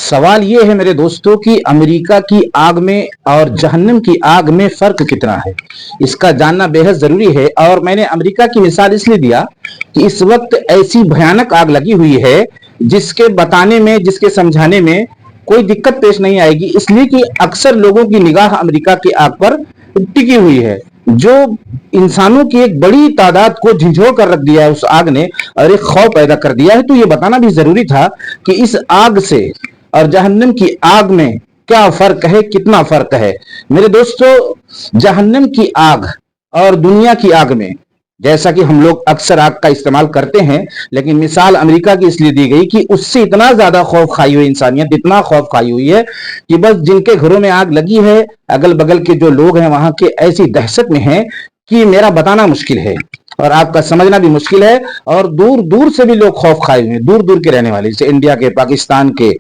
सवाल ये है मेरे दोस्तों कि अमेरिका की आग में और जहन्नम की आग में फर्क कितना है। इसका जानना बेहद जरूरी है। और मैंने अमेरिका की मिसाल इसलिए दिया कि इस वक्त ऐसी भयानक आग लगी हुई है जिसके बताने में, जिसके समझाने में कोई दिक्कत पेश नहीं आएगी, इसलिए कि अक्सर लोगों की निगाह अमेरिका की आग पर टिकी हुई है, जो इंसानों की एक बड़ी तादाद को झिझोड़ कर रख दिया है उस आग ने, और एक खौफ पैदा कर दिया है। तो ये बताना भी जरूरी था कि इस आग से और जहन्नम की आग में क्या फर्क है, कितना फर्क है। मेरे दोस्तों, जहन्नम की आग और दुनिया की आग में, जैसा कि हम लोग अक्सर आग का इस्तेमाल करते हैं, लेकिन मिसाल अमेरिका की इसलिए दी गई कि उससे इतना ज्यादा खौफ खाई हुई इंसानियत, इतना खौफ खाई हुई है कि बस जिनके घरों में आग लगी है, अगल बगल के जो लोग हैं वहां के ऐसी दहशत में हैं कि मेरा बताना मुश्किल है और आपका समझना भी मुश्किल है। और दूर दूर से भी लोग खौफ खाए हुए हैं, दूर दूर के रहने वाले, जैसे इंडिया के, पाकिस्तान के,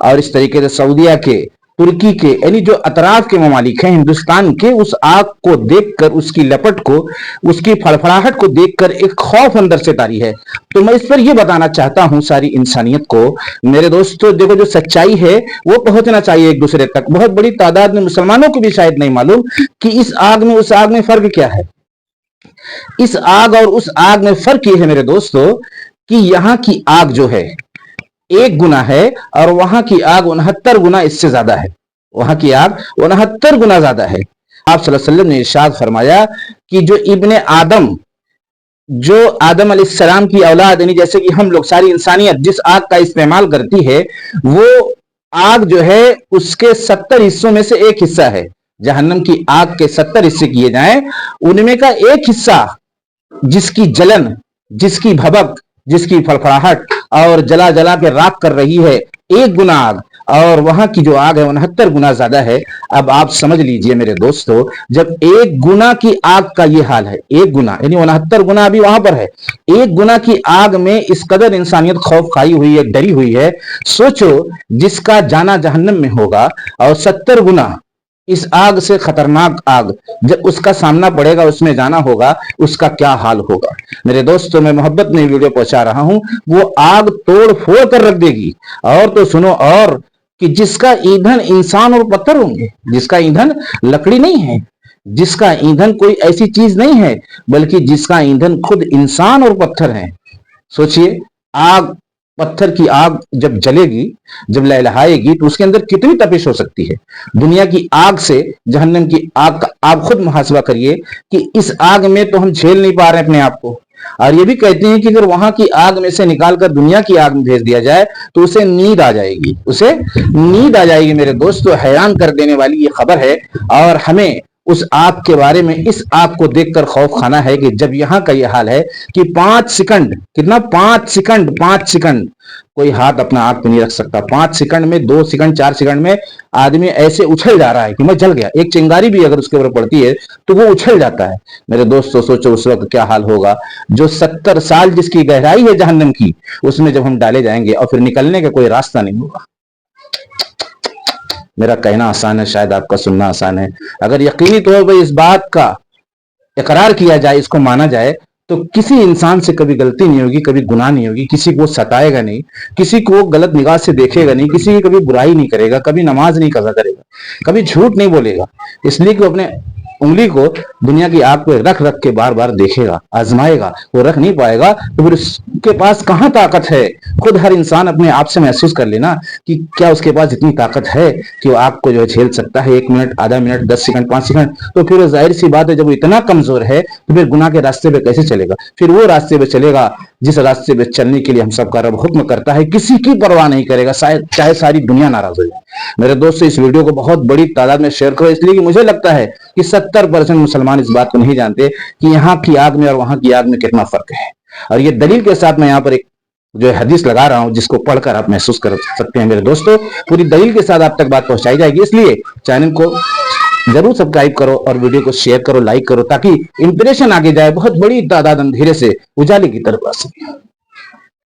और इस तरीके से सऊदीया के, तुर्की के, यानी जो अतराफ के ममालिक हैं हिंदुस्तान के, उस आग को देखकर, उसकी लपट को, उसकी फड़फड़ाहट को देखकर एक खौफ अंदर से तारी है। तो मैं इस पर यह बताना चाहता हूं सारी इंसानियत को, मेरे दोस्तों, देखो जो सच्चाई है वो पहुंचना चाहिए एक दूसरे तक। बहुत बड़ी तादाद में मुसलमानों को भी शायद नहीं मालूम कि इस आग में, उस आग में फर्क क्या है। इस आग और उस आग में फर्क यह है मेरे दोस्तों कि यहां की आग जो है 1 गुना है और वहां की आग 69 गुना इससे ज्यादा है। वहां की आग 69 गुना ज्यादा है। आप सल्लल्लाहु अलैहि वसल्लम ने इरशाद फरमाया कि जो इब्ने आदम, जो आदम अलैहिस्सलाम की औलाद, यानी जैसे कि हम लोग, सारी इंसानियत जिस आग का इस्तेमाल करती है, वो आग जो है उसके 70 हिस्सों में से एक हिस्सा है। जहन्नम की आग के 70 हिस्से किए जाएं, उनमें का एक हिस्सा जिसकी जलन, जिसकी भभक, जिसकी फड़फड़ाहट और जला जला के राख कर रही है, 1 गुना आग, और वहां की जो आग है 69 गुना ज्यादा है। अब आप समझ लीजिए मेरे दोस्तों, जब 1 गुना की आग का ये हाल है, 1 गुना यानी 69 गुना अभी वहां पर है, 1 गुना की आग में इस कदर इंसानियत खौफ खाई हुई है, डरी हुई है। सोचो जिसका जाना जहन्नम में होगा और 70 गुना इस आग से खतरनाक आग, जब उसका सामना पड़ेगा, उसमें जाना होगा, उसका क्या हाल होगा। मेरे दोस्तों, मैं मोहब्बत में वीडियो पहुंचा रहा हूं, वो आग तोड़ फोड़ कर रख देगी। और तो सुनो, और कि जिसका ईंधन इंसान और पत्थर होंगे, जिसका ईंधन लकड़ी नहीं है, जिसका ईंधन कोई ऐसी चीज नहीं है, बल्कि जिसका ईंधन खुद इंसान और पत्थर है। सोचिए, आग, पत्थर की आग जब जलेगी, जब लहलहाएगी, तो उसके अंदर कितनी तपिश हो सकती है। दुनिया की आग से जहन्नम की आग का आप खुद मुहासबा करिए कि इस आग में तो हम झेल नहीं पा रहे अपने आप को। और ये भी कहते हैं कि अगर वहां की आग में से निकालकर दुनिया की आग में भेज दिया जाए तो उसे नींद आ जाएगी, उसे नींद आ जाएगी। मेरे दोस्तों, हैरान कर देने वाली ये खबर है। और हमें उस आग के बारे में, इस आग को देखकर खौफ खाना है कि जब यहां का यह हाल है कि 5 सेकंड, कितना, 5 सेकंड, 5 सेकंड कोई हाथ अपना आग पे नहीं रख सकता। 5 सेकंड में, 2 सेकंड, 4 सेकंड में आदमी ऐसे उछल जा रहा है कि मैं जल गया। एक चिंगारी भी अगर उसके ऊपर पड़ती है तो वो उछल जाता है। मेरे दोस्तों, सोचो उस वक्त क्या हाल होगा। जो 70 साल जिसकी गहराई है जहन्नम की, उसमें जब हम डाले जाएंगे और फिर निकलने का कोई रास्ता नहीं होगा। मेरा कहना आसान है, शायद आपका सुनना आसान है। अगर यकीनी तौर पर इस बात का इकरार किया जाए, इसको माना जाए, तो किसी इंसान से कभी गलती नहीं होगी, कभी गुनाह नहीं होगी, किसी को सताएगा नहीं, किसी को गलत निगाह से देखेगा नहीं, किसी की कभी बुराई नहीं करेगा, कभी नमाज नहीं कज़ा करेगा, कभी झूठ नहीं बोलेगा, इसलिए कि अपने उंगली को दुनिया की आग पे रख रख के बार बार देखेगा, आजमाएगा। वो रख नहीं पाएगा तो फिर उसके पास कहां ताकत है। खुद हर इंसान अपने आप से महसूस कर लेना कि क्या उसके पास इतनी ताकत है कि वो आग को जो है झेल सकता है, 1 मिनट, आधा मिनट, 10 सेकंड, 5 सेकंड। तो फिर जाहिर सी बात है, जब वो इतना कमजोर है तो फिर गुनाह के रास्ते पे कैसे चलेगा। फिर वो रास्ते पे चलेगा जिस रास्ते पे चलने के लिए हम सबका रब हुक्म करता है, किसी की परवाह नहीं करेगा, चाहे सारी दुनिया नाराज हो जाए। मेरे दोस्तों, इस वीडियो को बहुत बड़ी तादाद में शेयर करो, इसलिए कि मुझे लगता है कि 70% मुसलमान इस बात को नहीं जानते कि यहाँ की आग में और वहां की आग में कितना फर्क है। और ये दलील के साथ मैं यहाँ पर एक जो है हदीस लगा रहा हूं, जिसको पढ़कर आप महसूस कर सकते हैं। मेरे दोस्तों, पूरी दलील के साथ आप तक बात पहुंचाई जाएगी, इसलिए चैनल को जरूर सब्सक्राइब करो और वीडियो को शेयर करो, लाइक करो, ताकि इंप्रेशन आगे जाए, बहुत बड़ी तादाद अंधेरे से उजाले की तरफ आ सके।